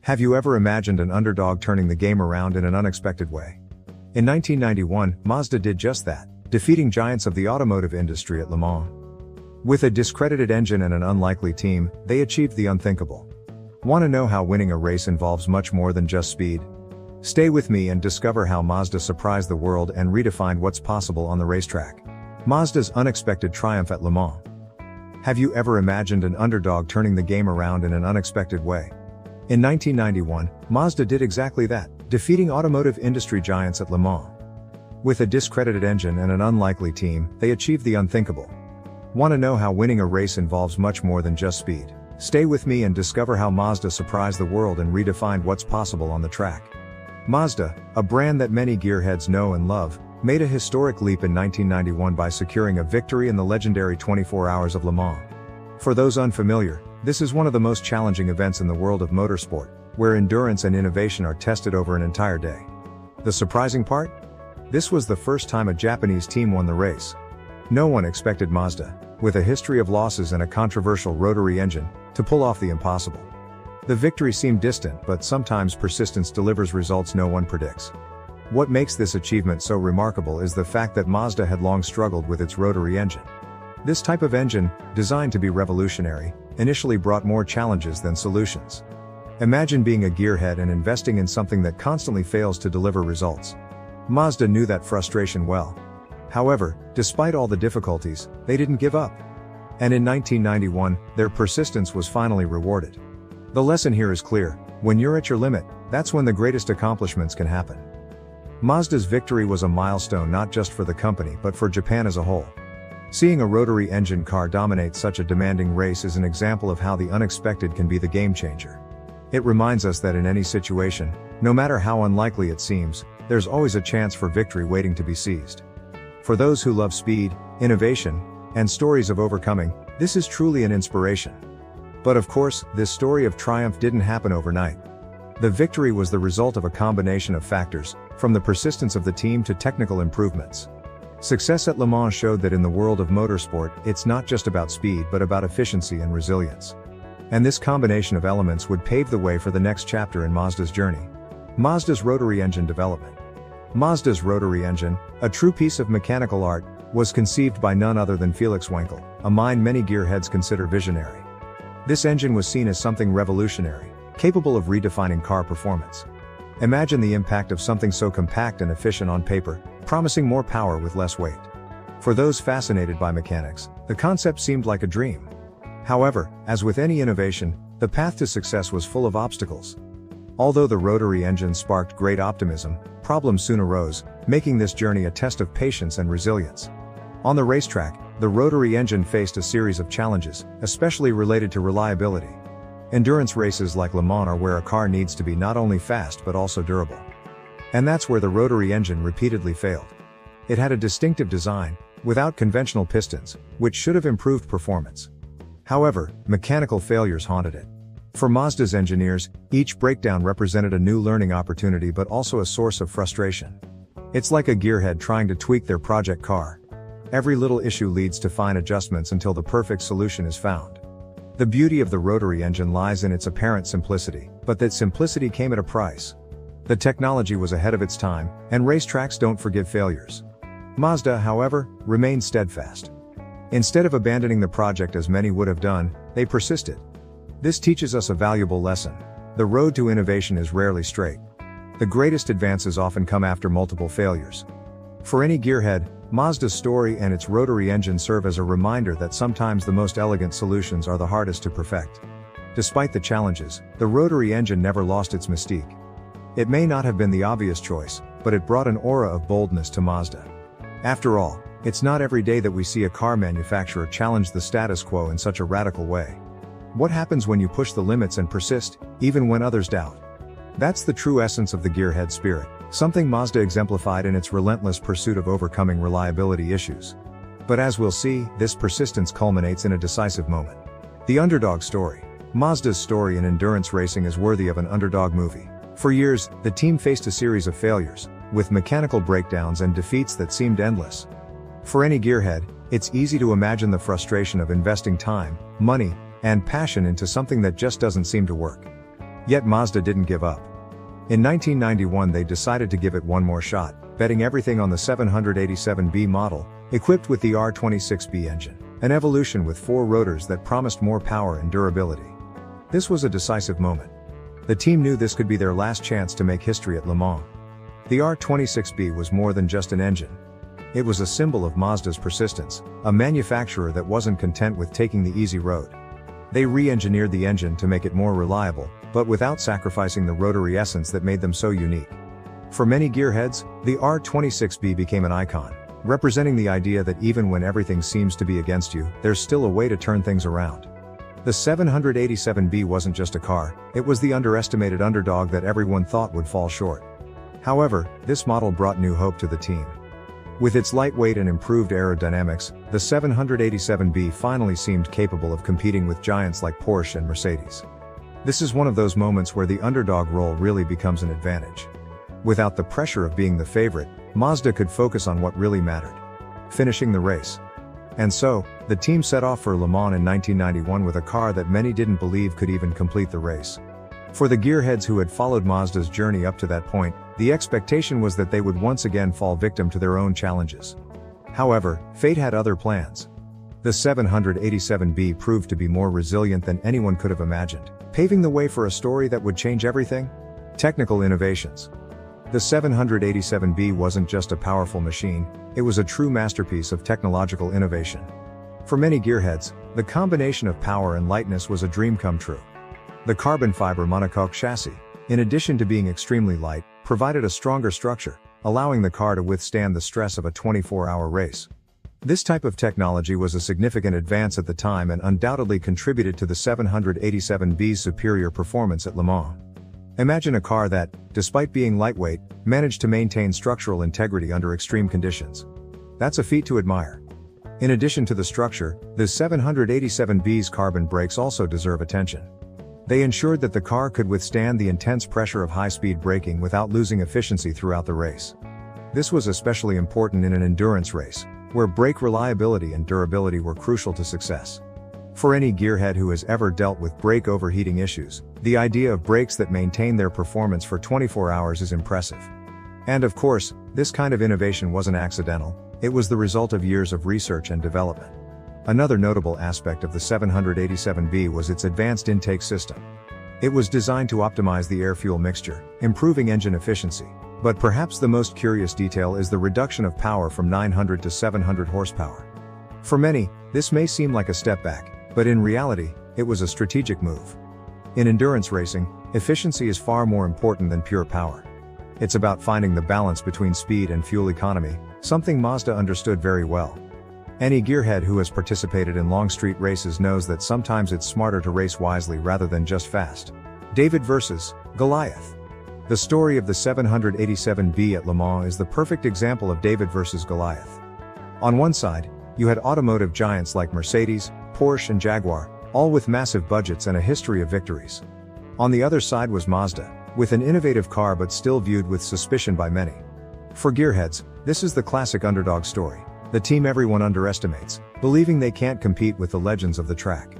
Have you ever imagined an underdog turning the game around in an unexpected way? In 1991, Mazda did just that, defeating giants of the automotive industry at Le Mans. With a discredited engine and an unlikely team, they achieved the unthinkable. Want to know how winning a race involves much more than just speed? Stay with me and discover how Mazda surprised the world and redefined what's possible on the racetrack. Mazda's unexpected triumph at Le Mans. Have you ever imagined an underdog turning the game around in an unexpected way? In 1991, Mazda did exactly that, defeating automotive industry giants at Le Mans. With a discredited engine and an unlikely team, they achieved the unthinkable. Want to know how winning a race involves much more than just speed? Stay with me and discover how Mazda surprised the world and redefined what's possible on the track. Mazda, a brand that many gearheads know and love, made a historic leap in 1991 by securing a victory in the legendary 24 Hours of Le Mans. For those unfamiliar, this is one of the most challenging events in the world of motorsport, where endurance and innovation are tested over an entire day. The surprising part? This was the first time a Japanese team won the race. No one expected Mazda, with a history of losses and a controversial rotary engine, to pull off the impossible. The victory seemed distant, but sometimes persistence delivers results no one predicts. What makes this achievement so remarkable is the fact that Mazda had long struggled with its rotary engine. This type of engine, designed to be revolutionary, initially brought more challenges than solutions. Imagine being a gearhead and investing in something that constantly fails to deliver results. Mazda knew that frustration well. However, despite all the difficulties, they didn't give up. And in 1991, their persistence was finally rewarded. The lesson here is clear: when you're at your limit, that's when the greatest accomplishments can happen. Mazda's victory was a milestone not just for the company but for Japan as a whole. Seeing a rotary engine car dominate such a demanding race is an example of how the unexpected can be the game changer. It reminds us that in any situation, no matter how unlikely it seems, there's always a chance for victory waiting to be seized. For those who love speed, innovation, and stories of overcoming, this is truly an inspiration. But of course, this story of triumph didn't happen overnight. The victory was the result of a combination of factors, from the persistence of the team to technical improvements. Success at Le Mans showed that in the world of motorsport, it's not just about speed but about efficiency and resilience. And this combination of elements would pave the way for the next chapter in Mazda's journey. Mazda's rotary engine development. Mazda's rotary engine, a true piece of mechanical art, was conceived by none other than Felix Wenkel, a mind many gearheads consider visionary. This engine was seen as something revolutionary, capable of redefining car performance. Imagine the impact of something so compact and efficient on paper, promising more power with less weight. For those fascinated by mechanics, the concept seemed like a dream. However, as with any innovation, the path to success was full of obstacles. Although the rotary engine sparked great optimism, problems soon arose, making this journey a test of patience and resilience. On the racetrack, the rotary engine faced a series of challenges, especially related to reliability. Endurance races like Le Mans are where a car needs to be not only fast but also durable. And that's where the rotary engine repeatedly failed. It had a distinctive design, without conventional pistons, which should have improved performance. However, mechanical failures haunted it. For Mazda's engineers, each breakdown represented a new learning opportunity but also a source of frustration. It's like a gearhead trying to tweak their project car. Every little issue leads to fine adjustments until the perfect solution is found. The beauty of the rotary engine lies in its apparent simplicity, but that simplicity came at a price. The technology was ahead of its time, and racetracks don't forgive failures. Mazda, however, remained steadfast. Instead of abandoning the project as many would have done, they persisted. This teaches us a valuable lesson. The road to innovation is rarely straight. The greatest advances often come after multiple failures. For any gearhead, Mazda's story and its rotary engine serve as a reminder that sometimes the most elegant solutions are the hardest to perfect. Despite the challenges, the rotary engine never lost its mystique. It may not have been the obvious choice, but it brought an aura of boldness to Mazda. After all, it's not every day that we see a car manufacturer challenge the status quo in such a radical way. What happens when you push the limits and persist, even when others doubt? That's the true essence of the gearhead spirit, something Mazda exemplified in its relentless pursuit of overcoming reliability issues. But as we'll see, this persistence culminates in a decisive moment. The underdog story. Mazda's story in endurance racing is worthy of an underdog movie. For years, the team faced a series of failures, with mechanical breakdowns and defeats that seemed endless. For any gearhead, it's easy to imagine the frustration of investing time, money, and passion into something that just doesn't seem to work. Yet Mazda didn't give up. In 1991 they decided to give it one more shot, betting everything on the 787B model, equipped with the R26B engine, an evolution with 4 rotors that promised more power and durability. This was a decisive moment. The team knew this could be their last chance to make history at Le Mans. The R26B was more than just an engine. It was a symbol of Mazda's persistence, a manufacturer that wasn't content with taking the easy road. They re-engineered the engine to make it more reliable, but without sacrificing the rotary essence that made them so unique. For many gearheads, the R26B became an icon, representing the idea that even when everything seems to be against you, there's still a way to turn things around. The 787B wasn't just a car, it was the underestimated underdog that everyone thought would fall short. However, this model brought new hope to the team. With its lightweight and improved aerodynamics, the 787B finally seemed capable of competing with giants like Porsche and Mercedes. This is one of those moments where the underdog role really becomes an advantage. Without the pressure of being the favorite, Mazda could focus on what really mattered: finishing the race. And so, the team set off for Le Mans in 1991 with a car that many didn't believe could even complete the race. For the gearheads who had followed Mazda's journey up to that point, the expectation was that they would once again fall victim to their own challenges. However, fate had other plans. The 787B proved to be more resilient than anyone could have imagined, paving the way for a story that would change everything: technical innovations. The 787B wasn't just a powerful machine, it was a true masterpiece of technological innovation. For many gearheads, the combination of power and lightness was a dream come true. The carbon fiber monocoque chassis, in addition to being extremely light, provided a stronger structure, allowing the car to withstand the stress of a 24-hour race. This type of technology was a significant advance at the time and undoubtedly contributed to the 787B's superior performance at Le Mans. Imagine a car that, despite being lightweight, managed to maintain structural integrity under extreme conditions. That's a feat to admire. In addition to the structure, the 787B's carbon brakes also deserve attention. They ensured that the car could withstand the intense pressure of high-speed braking without losing efficiency throughout the race. This was especially important in an endurance race, where brake reliability and durability were crucial to success. For any gearhead who has ever dealt with brake overheating issues, the idea of brakes that maintain their performance for 24 hours is impressive. And of course, this kind of innovation wasn't accidental, it was the result of years of research and development. Another notable aspect of the 787B was its advanced intake system. It was designed to optimize the air-fuel mixture, improving engine efficiency. But perhaps the most curious detail is the reduction of power from 900 to 700 horsepower. For many, this may seem like a step back, but in reality, it was a strategic move. In endurance racing, efficiency is far more important than pure power. It's about finding the balance between speed and fuel economy, something Mazda understood very well. Any gearhead who has participated in long street races knows that sometimes it's smarter to race wisely rather than just fast. David versus Goliath. The story of the 787B at Le Mans is the perfect example of David versus Goliath. On one side, you had automotive giants like Mercedes, Porsche and Jaguar, all with massive budgets and a history of victories. On the other side was Mazda, with an innovative car but still viewed with suspicion by many. For gearheads, this is the classic underdog story. The team everyone underestimates, believing they can't compete with the legends of the track.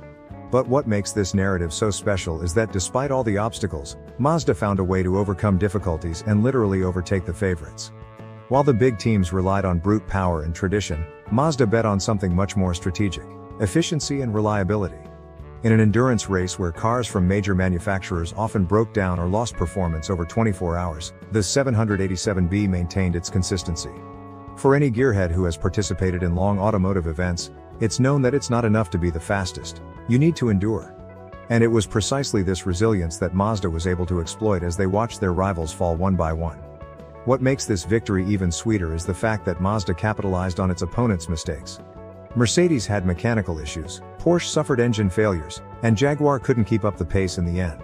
But what makes this narrative so special is that despite all the obstacles, Mazda found a way to overcome difficulties and literally overtake the favorites. While the big teams relied on brute power and tradition, Mazda bet on something much more strategic: efficiency and reliability. In an endurance race where cars from major manufacturers often broke down or lost performance over 24 hours, the 787B maintained its consistency. For any gearhead who has participated in long automotive events, it's known that it's not enough to be the fastest. You need to endure. And it was precisely this resilience that Mazda was able to exploit as they watched their rivals fall one by one. What makes this victory even sweeter is the fact that Mazda capitalized on its opponents' mistakes. Mercedes had mechanical issues, Porsche suffered engine failures, and Jaguar couldn't keep up the pace in the end.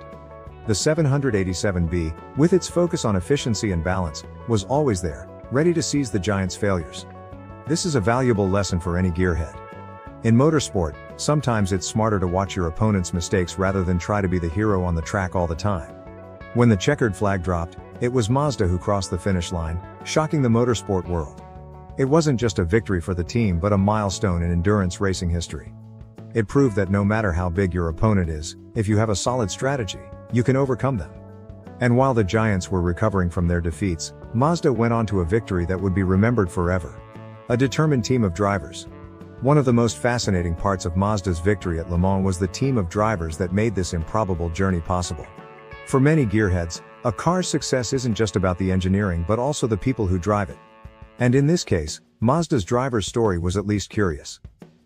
The 787B, with its focus on efficiency and balance, was always there, ready to seize the giants' failures. This is a valuable lesson for any gearhead. In motorsport, sometimes it's smarter to watch your opponent's mistakes rather than try to be the hero on the track all the time. When the checkered flag dropped, it was Mazda who crossed the finish line, shocking the motorsport world. It wasn't just a victory for the team but a milestone in endurance racing history. It proved that no matter how big your opponent is, if you have a solid strategy, you can overcome them. And while the giants were recovering from their defeats, Mazda went on to a victory that would be remembered forever. A determined team of drivers. One of the most fascinating parts of Mazda's victory at Le Mans was the team of drivers that made this improbable journey possible. For many gearheads, a car's success isn't just about the engineering but also the people who drive it. And in this case, Mazda's driver's story was at least curious.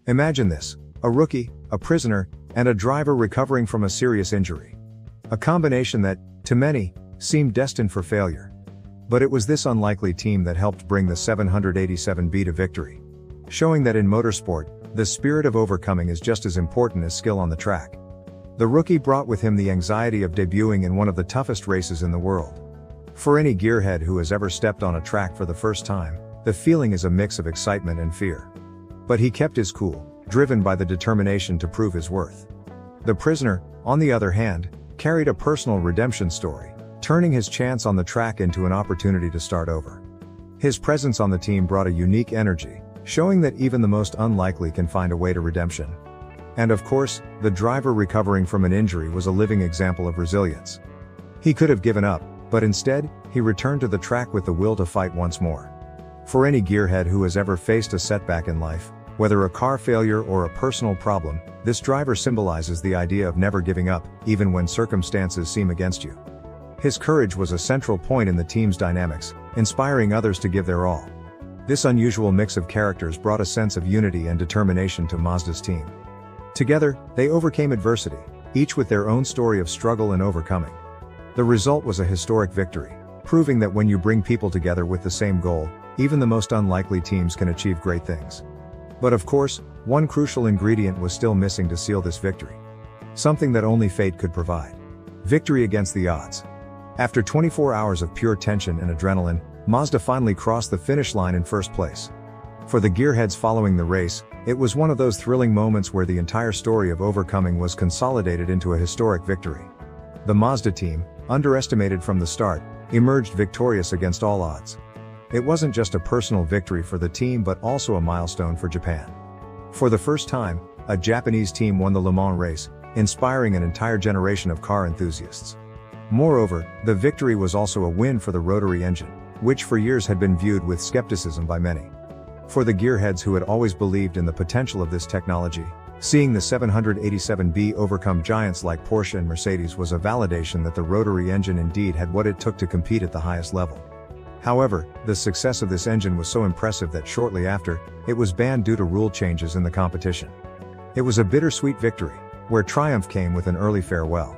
Imagine this: a rookie, a prisoner, and a driver recovering from a serious injury. A combination that, to many, seemed destined for failure. But it was this unlikely team that helped bring the 787B to victory. Showing that in motorsport, the spirit of overcoming is just as important as skill on the track. The rookie brought with him the anxiety of debuting in one of the toughest races in the world. For any gearhead who has ever stepped on a track for the first time, the feeling is a mix of excitement and fear. But he kept his cool, driven by the determination to prove his worth. The prisoner, on the other hand, carried a personal redemption story, turning his chance on the track into an opportunity to start over. His presence on the team brought a unique energy, showing that even the most unlikely can find a way to redemption. And of course, the driver recovering from an injury was a living example of resilience. He could have given up, but instead, he returned to the track with the will to fight once more. For any gearhead who has ever faced a setback in life, whether a car failure or a personal problem, this driver symbolizes the idea of never giving up, even when circumstances seem against you. His courage was a central point in the team's dynamics, inspiring others to give their all. This unusual mix of characters brought a sense of unity and determination to Mazda's team. Together, they overcame adversity, each with their own story of struggle and overcoming. The result was a historic victory, proving that when you bring people together with the same goal, even the most unlikely teams can achieve great things. But of course, one crucial ingredient was still missing to seal this victory. Something that only fate could provide. Victory against the odds. After 24 hours of pure tension and adrenaline, Mazda finally crossed the finish line in first place. For the gearheads following the race, it was one of those thrilling moments where the entire story of overcoming was consolidated into a historic victory. The Mazda team, underestimated from the start, emerged victorious against all odds. It wasn't just a personal victory for the team but also a milestone for Japan. For the first time, a Japanese team won the Le Mans race, inspiring an entire generation of car enthusiasts. Moreover, the victory was also a win for the rotary engine, which for years had been viewed with skepticism by many. For the gearheads who had always believed in the potential of this technology, seeing the 787B overcome giants like Porsche and Mercedes was a validation that the rotary engine indeed had what it took to compete at the highest level. However, the success of this engine was so impressive that shortly after, it was banned due to rule changes in the competition. It was a bittersweet victory, where triumph came with an early farewell.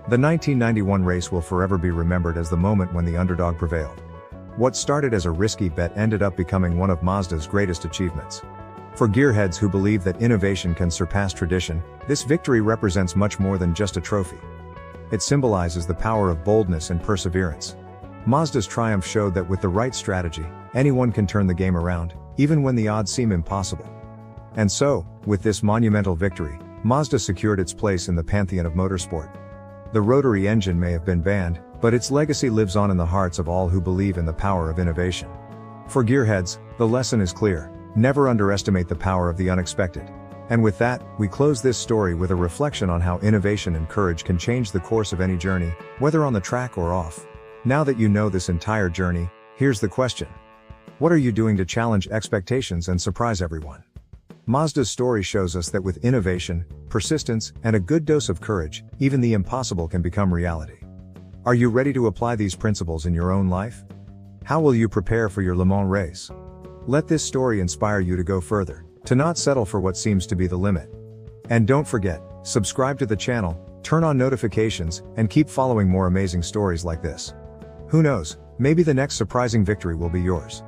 The 1991 race will forever be remembered as the moment when the underdog prevailed. What started as a risky bet ended up becoming one of Mazda's greatest achievements. For gearheads who believe that innovation can surpass tradition, this victory represents much more than just a trophy. It symbolizes the power of boldness and perseverance. Mazda's triumph showed that with the right strategy, anyone can turn the game around, even when the odds seem impossible. And so, with this monumental victory, Mazda secured its place in the pantheon of motorsport. The rotary engine may have been banned, but its legacy lives on in the hearts of all who believe in the power of innovation. For gearheads, the lesson is clear: never underestimate the power of the unexpected. And with that, we close this story with a reflection on how innovation and courage can change the course of any journey, whether on the track or off. Now that you know this entire journey, here's the question. What are you doing to challenge expectations and surprise everyone? Mazda's story shows us that with innovation, persistence, and a good dose of courage, even the impossible can become reality. Are you ready to apply these principles in your own life? How will you prepare for your Le Mans race? Let this story inspire you to go further, to not settle for what seems to be the limit. And don't forget, subscribe to the channel, turn on notifications, and keep following more amazing stories like this. Who knows, maybe the next surprising victory will be yours.